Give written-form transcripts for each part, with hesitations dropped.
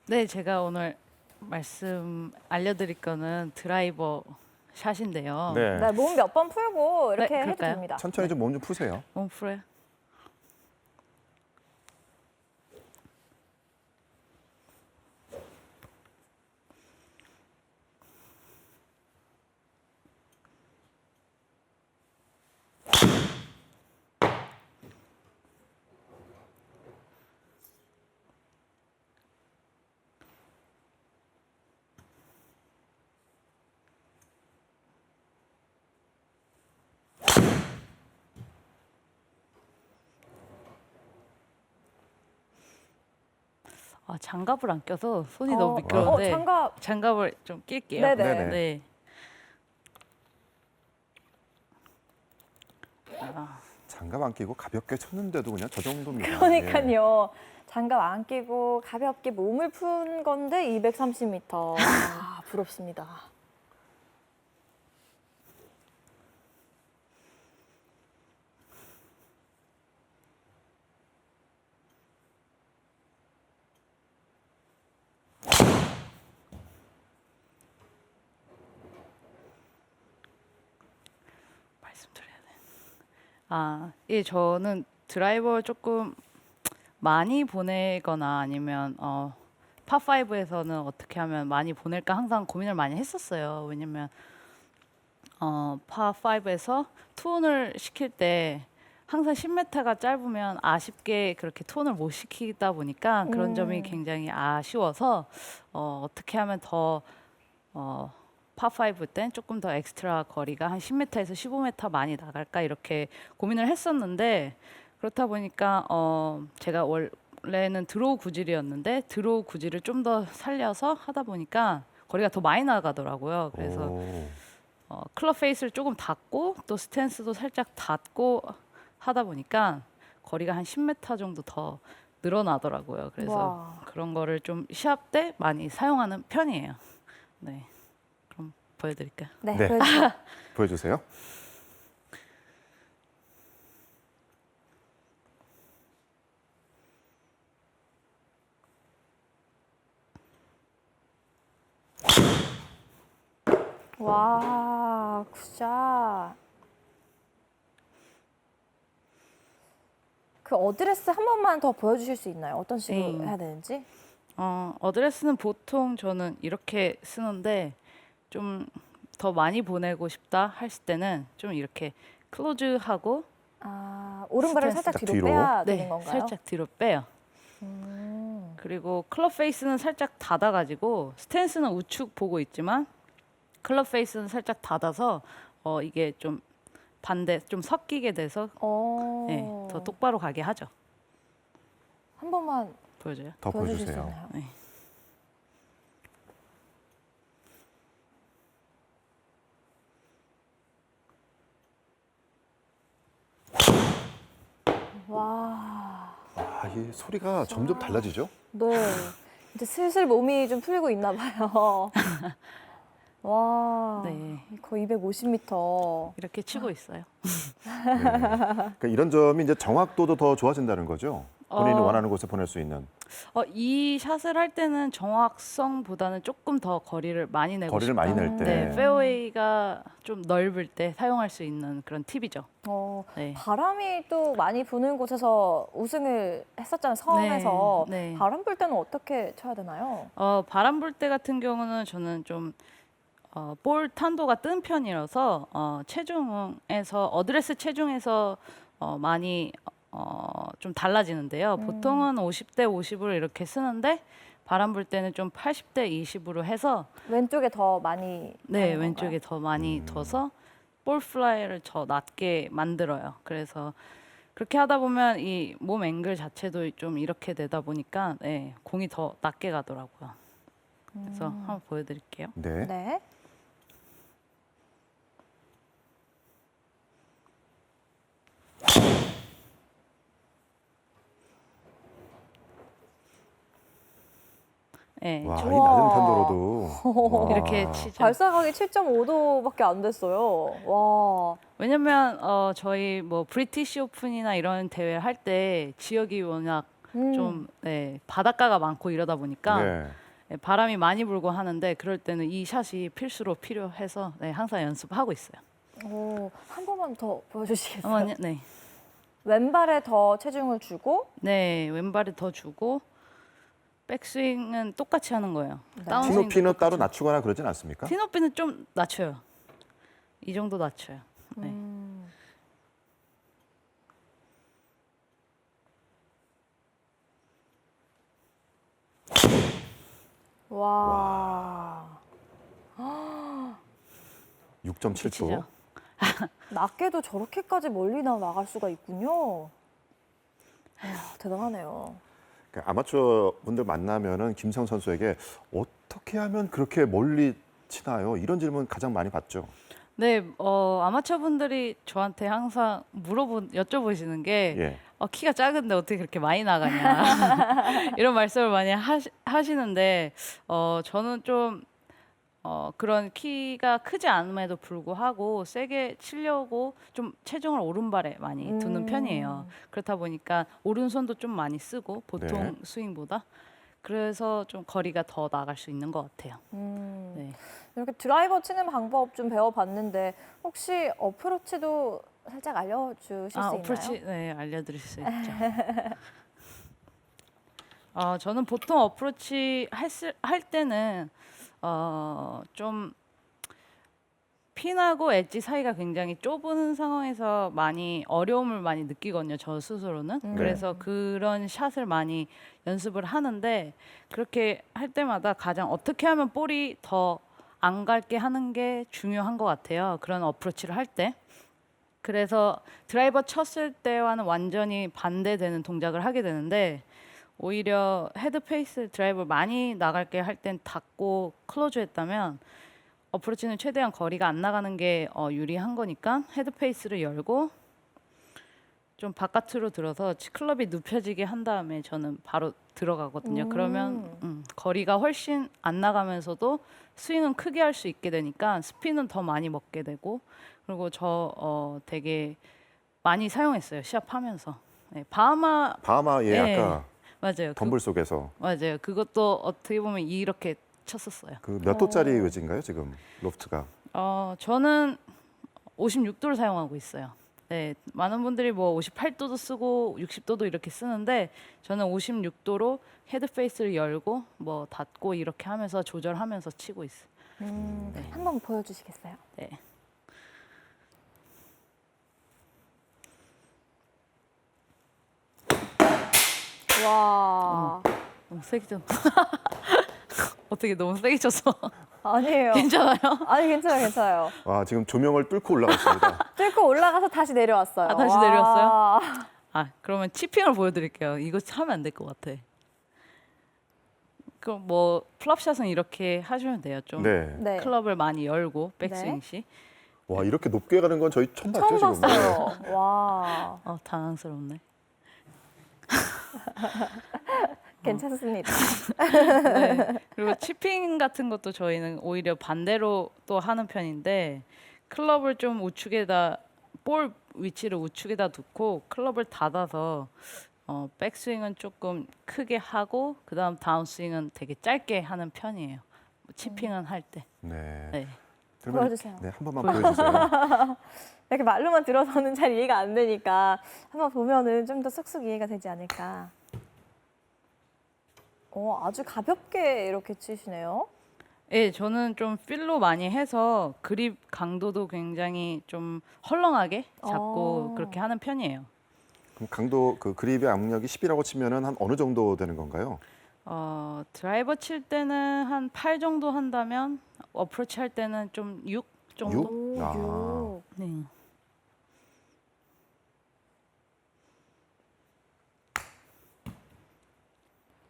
네, 제가 오늘 알려드릴 거는 드라이버 샷인데요. 네. 네, 몸 몇 번 풀고 이렇게 해도 그럴까요? 됩니다. 천천히 좀 몸 좀 푸세요. 몸 풀어요. 장갑을 안 껴서 손이 너무 미끄러운데 장갑을 좀 낄게요. 네네. 네네. 네. 장갑 안 끼고 가볍게 쳤는데도 그냥 저 정도입니다. 예. 그러니까요. 장갑 안 끼고 가볍게 몸을 푼 건데 230m. 아, 부럽습니다. 말씀드려야 돼. 예, 저는 드라이버 조금 많이 보내거나 아니면 파5에서는 어떻게 하면 많이 보낼까 항상 고민을 많이 했었어요. 왜냐면 파5에서 투혼을 시킬 때 항상 10m가 짧으면 아쉽게 그렇게 투혼을 못 시키다 보니까 그런 점이 굉장히 아쉬워서 어떻게 하면 더 파5 땐 조금 더 엑스트라 거리가 한 10m에서 15m 많이 나갈까 이렇게 고민을 했었는데 그렇다 보니까 제가 원래는 드로우 구질이었는데 드로우 구질을 좀 더 살려서 하다 보니까 거리가 더 많이 나가더라고요. 그래서 오. 클럽 페이스를 조금 닫고 또 스탠스도 살짝 닫고 하다 보니까 거리가 한 10m 정도 더 늘어나더라고요. 그래서 와. 그런 거를 좀 시합 때 많이 사용하는 편이에요. 네, 그럼 보여드릴까요? 네, 네. 보여주세요. 보여주세요. 와, 굿샷. 그 어드레스 한 번만 더 보여주실 수 있나요? 어떤 식으로 네. 해야 되는지? 어드레스는 보통 저는 이렇게 쓰는데 좀 더 많이 보내고 싶다 하실 때는 좀 이렇게 클로즈하고 아, 오른발을 스탠스. 살짝 뒤로, 뒤로. 빼야 네, 되는 건가요? 살짝 뒤로 빼요. 그리고 클럽 페이스는 살짝 닫아가지고 스탠스는 우측 보고 있지만 클럽 페이스는 살짝 닫아서 이게 좀 반대 좀 섞이게 돼서 네, 더 똑바로 가게 하죠. 한 번만 보여줘요. 더 보여주실 수 보여주세요. 있나요? 네. 와, 아, 이 소리가 점점 달라지죠? 네. 이제 슬슬 몸이 좀 풀리고 있나 봐요. 와, 네. 거의 250m. 이렇게 치고 있어요. 네. 그러니까 이런 점이 이제 정확도도 더 좋아진다는 거죠. 본인이 원하는 곳에 보낼 수 있는. 이 샷을 할 때는 정확성보다는 조금 더 거리를 많이 내고 거리를 싶다. 많이 낼 때. 네, 페어웨이가 좀 넓을 때 사용할 수 있는 그런 팁이죠. 네. 바람이 또 많이 부는 곳에서 우승을 했었잖아요, 섬에서. 네, 네. 바람 불 때는 어떻게 쳐야 되나요? 바람 불 때 같은 경우는 저는 좀 볼 탄도가 뜬 편이라서 체중에서 어드레스 체중에서 많이 좀 달라지는데요. 보통은 50대 50으로 이렇게 쓰는데 바람 불 때는 좀 80대 20으로 해서 왼쪽에 더 많이 네, 가는 왼쪽에 더 많이 둬서 볼 플라이를 더 낮게 만들어요. 그래서 그렇게 하다 보면 이 몸 앵글 자체도 좀 이렇게 되다 보니까 네, 공이 더 낮게 가더라고요. 그래서 한번 보여드릴게요. 네. 건가요? 네. 네, 와, 이 우와. 낮은 탄도로도. 와. 이렇게 치죠. 발사각이 7.5도밖에 안 됐어요. 와. 왜냐면 저희 뭐 브리티시 오픈이나 이런 대회 할 때 지역이 워낙 좀 네, 바닷가가 많고 이러다 보니까 네. 네, 바람이 많이 불고 하는데 그럴 때는 이 샷이 필수로 필요해서 네, 항상 연습하고 있어요. 오, 한 번만 더 보여주시겠어요? 어머니, 네. 왼발에 더 체중을 주고 네, 왼발에 더 주고 백스윙은 똑같이 하는 거예요. 네. 다운스윙도 티높이는 따로 똑같이. 낮추거나 그러진 않습니까? 티높이는 좀 낮춰요. 이 정도 낮춰요. 네. 와. 6.7도. 끝이죠. 낮게도 저렇게까지 멀리 나갈 수가 있군요. 이야, 대단하네요. 그러니까 아마추어 분들 만나면은 김세훈 선수에게 어떻게 하면 그렇게 멀리 치나요? 이런 질문 가장 많이 받죠. 네, 아마추어 분들이 저한테 항상 여쭤보시는 게 예. 키가 작은데 어떻게 그렇게 많이 나가냐 이런 말씀을 많이 하시는데 저는 좀 그런 키가 크지 않음에도 불구하고 세게 치려고 좀 체중을 오른발에 많이 두는 편이에요. 그렇다 보니까 오른손도 좀 많이 쓰고 보통 네. 스윙보다 그래서 좀 거리가 더 나갈 수 있는 것 같아요. 네. 이렇게 드라이버 치는 방법 좀 배워봤는데 혹시 어프로치도 살짝 알려주실 수 있나요? 어프로치 네, 알려드릴 수 있죠. 저는 보통 어프로치 할 때는 좀 핀하고 엣지 사이가 굉장히 좁은 상황에서 많이 어려움을 많이 느끼거든요. 저 스스로는. 그래서 그런 샷을 많이 연습을 하는데 그렇게 할 때마다 가장 어떻게 하면 볼이 더 안 갈게 하는 게 중요한 것 같아요. 그런 어프로치를 할 때. 그래서 드라이버 쳤을 때와는 완전히 반대되는 동작을 하게 되는데 오히려 헤드 페이스 드라이버 많이 나갈게 할 땐 닫고 클로즈 했다면 어프로치는 최대한 거리가 안 나가는 게 유리한 거니까 헤드 페이스를 열고 좀 바깥으로 들어서 클럽이 눕혀지게 한 다음에 저는 바로 들어가거든요. 그러면 거리가 훨씬 안 나가면서도 스윙은 크게 할 수 있게 되니까 스피는 더 많이 먹게 되고 그리고 저 되게 많이 사용했어요. 시합하면서. 네, 바하마의 네, 아까 맞아요. 덤블 속에서 맞아요. 그것도 어떻게 보면 이렇게 쳤었어요. 그 몇 도짜리 외지인가요 지금 로프트가? 저는 56도를 사용하고 있어요. 네, 많은 분들이 뭐 58도도 쓰고 60도도 이렇게 쓰는데 저는 56도로 헤드 페이스를 열고 뭐 닫고 이렇게 하면서 조절하면서 치고 있어요. 네. 한번 보여주시겠어요? 네. 와. 너무 세게 쳤. 어떻게 너무 세게 쳤어? 아니에요. 괜찮아요? 아니, 괜찮아요. 와 지금 조명을 뚫고 올라갔습니다. 뚫고 올라가서 다시 내려왔어요. 다시 와. 내려왔어요? 그러면 치핑을 보여드릴게요. 이거 하면 안 될 것 같아. 그럼 뭐 플랍샷은 이렇게 하시면 돼요. 좀 네. 네. 클럽을 많이 열고 백스윙 시. 와 이렇게 높게 가는 건 저희 처음 봤죠 처음 지금. 봤어요. 와. 당황스럽네. 괜찮습니다. 네. 그리고 치핑 같은 것도 저희는 오히려 반대로 또 하는 편인데 클럽을 좀 우측에다 볼 위치를 우측에다 두고 클럽을 닫아서 백스윙은 조금 크게 하고 그다음 다운스윙은 되게 짧게 하는 편이에요. 치핑은 할 때. 네. 네. 그러면 보여주세요. 네, 한 번만 보여주세요. 이렇게 말로만 들어서는 잘 이해가 안 되니까 한번 보면은 좀 더 쑥쑥 이해가 되지 않을까. 아주 가볍게 이렇게 치시네요. 네, 저는 좀 필로 많이 해서 그립 강도도 굉장히 좀 헐렁하게 잡고 그렇게 하는 편이에요. 그럼 강도 그 그립의 압력이 10이라고 치면은 한 어느 정도 되는 건가요? 드라이버 칠 때는 한 8 정도 한다면 어프로치 할 때는 좀 6 정도. 6? 아. 오. 네.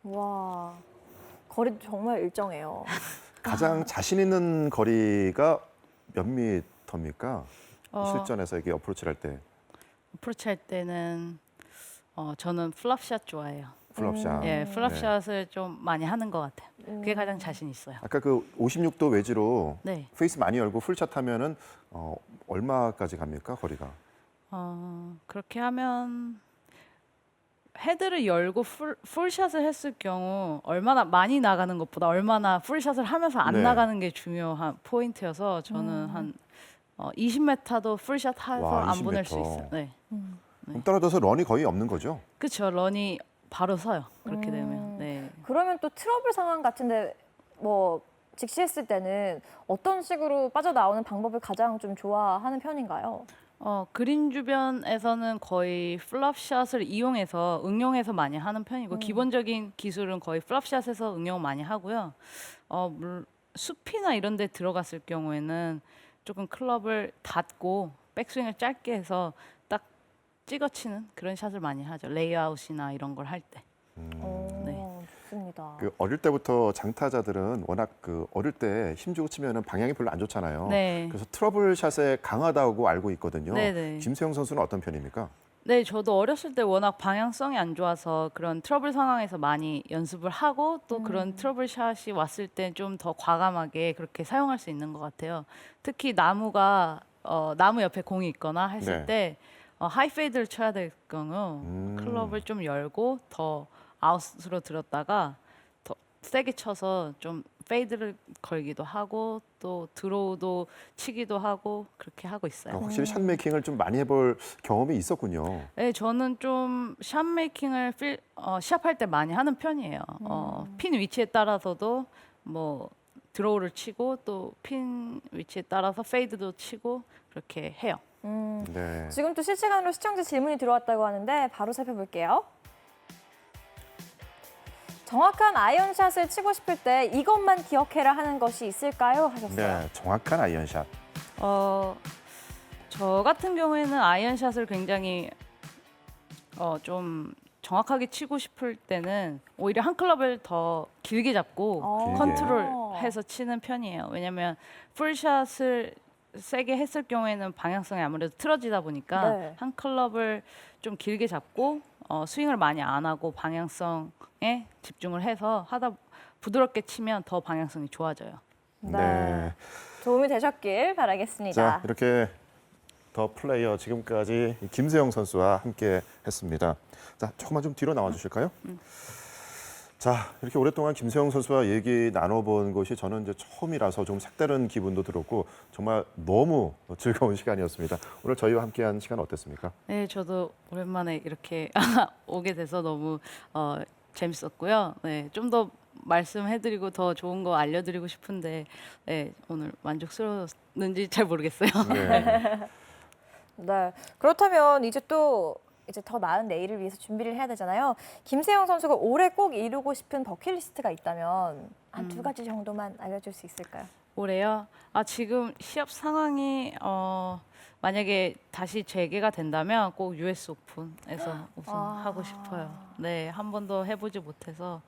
와. 거리도 정말 일정해요. 가장 자신 있는 거리가 몇 미터입니까? 실전에서 이게 어프로치를 할 때 어프로치 할 때는 저는 플랍샷 좋아해요. 플랍샷. 예, 플랍샷을 좀 많이 하는 것 같아요. 그게 가장 자신 있어요. 아까 그 56도 외지로 네. 페이스 많이 열고 풀샷 하면은 얼마까지 갑니까 거리가? 그렇게 하면 헤드를 열고 풀샷을 했을 경우 얼마나 많이 나가는 것보다 얼마나 풀샷을 하면서 안 네. 나가는 게 중요한 포인트여서 저는 한 20m도 풀샷 해서 와, 안 보낼 수 20m. 있어요. 네. 그럼 떨어져서 런이 거의 없는 거죠? 그렇죠. 런이 바로 서요. 그렇게 되면. 네. 그러면 또 트러블 상황 같은데 뭐 직시했을 때는 어떤 식으로 빠져나오는 방법을 가장 좀 좋아하는 편인가요? 그린 주변에서는 거의 플랍샷을 이용해서 응용해서 많이 하는 편이고 기본적인 기술은 거의 플랍샷에서 응용 많이 하고요. 숲이나 이런 데 들어갔을 경우에는 조금 클럽을 닫고 백스윙을 짧게 해서 딱 찍어치는 그런 샷을 많이 하죠. 레이아웃이나 이런 걸 할 때. 네. 좋습니다. 그 어릴 때부터 장타자들은 워낙 그 어릴 때 힘주고 치면은 방향이 별로 안 좋잖아요. 네. 그래서 트러블 샷에 강하다고 알고 있거든요. 네네. 김세영 선수는 어떤 편입니까? 네, 저도 어렸을 때 워낙 방향성이 안 좋아서 그런 트러블 상황에서 많이 연습을 하고 또 그런 트러블 샷이 왔을 때 좀 더 과감하게 그렇게 사용할 수 있는 것 같아요. 특히 나무 옆에 공이 있거나 했을 네. 때 하이 페이드를 쳐야 될 경우 클럽을 좀 열고 더 아웃으로 들었다가 더 세게 쳐서 좀 페이드를 걸기도 하고 또 드로우도 치기도 하고 그렇게 하고 있어요. 확실히 샷 메이킹을 좀 많이 해볼 경험이 있었군요. 네, 저는 좀 샷 메이킹을 시합할 때 많이 하는 편이에요. 핀 위치에 따라서도 뭐 드로우를 치고 또 핀 위치에 따라서 페이드도 치고 그렇게 해요. 네. 지금 또 실시간으로 시청자 질문이 들어왔다고 하는데 바로 살펴볼게요. 정확한 아이언샷을 치고 싶을 때 이것만 기억해라 하는 것이 있을까요? 하셨어요. 네, 정확한 아이언샷. 저 같은 경우에는 아이언샷을 굉장히 좀 정확하게 치고 싶을 때는 오히려 한 클럽을 더 길게 잡고 길게. 컨트롤해서 치는 편이에요. 왜냐하면 풀샷을 세게 했을 경우에는 방향성이 아무래도 틀어지다 보니까 네. 한 클럽을 좀 길게 잡고 스윙을 많이 안 하고 방향성에 집중을 해서 하다 부드럽게 치면 더 방향성이 좋아져요. 네. 도움이 되셨길 바라겠습니다. 자, 이렇게 더 플레이어 지금까지 김세영 선수와 함께 했습니다. 자, 조금만 좀 뒤로 나와 주실까요? 자, 이렇게 오랫동안 김세영 선수와 얘기 나눠본 것이 저는 이제 처음이라서 좀 색다른 기분도 들었고 정말 너무 즐거운 시간이었습니다. 오늘 저희와 함께한 시간 어땠습니까? 네, 저도 오랜만에 이렇게 오게 돼서 너무 재밌었고요. 네, 좀 더 말씀해드리고 더 좋은 거 알려드리고 싶은데 네, 오늘 만족스러웠는지 잘 모르겠어요. 네. 네. 그렇다면 이제 더 나은 내일을 위해서 준비를 해야 되잖아요. 김세영 선수가 올해 꼭 이루고 싶은 버킷리스트가 있다면 한 2가지 정도만 알려줄 수 있을까요? 올해요? 지금 시합 상황이 만약에 다시 재개가 된다면 꼭 US 오픈에서 우승하고 싶어요. 네, 한 번도 해보지 못해서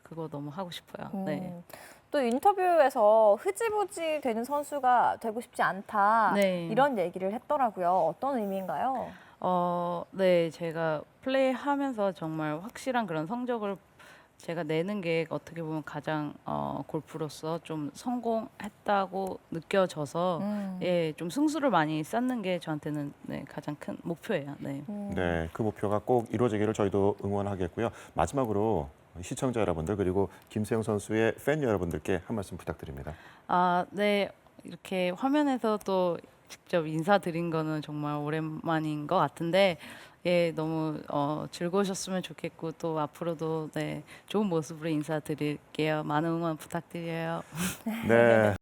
그거 너무 하고 싶어요. 네. 또 인터뷰에서 흐지부지 되는 선수가 되고 싶지 않다 네. 이런 얘기를 했더라고요. 어떤 의미인가요? 네, 제가 플레이하면서 정말 확실한 그런 성적을 제가 내는 게 어떻게 보면 가장 골프로서 좀 성공했다고 느껴져서 예, 좀 승수를 많이 쌓는 게 저한테는 네, 가장 큰 목표예요. 네. 네, 그 목표가 꼭 이루어지기를 저희도 응원하겠고요. 마지막으로 시청자 여러분들 그리고 김세영 선수의 팬 여러분들께 한 말씀 부탁드립니다. 네, 이렇게 화면에서 또 직접 인사드린 거는 정말 오랜만인 것 같은데 예, 너무 즐거우셨으면 좋겠고 또 앞으로도 네, 좋은 모습으로 인사드릴게요. 많은 응원 부탁드려요. 네.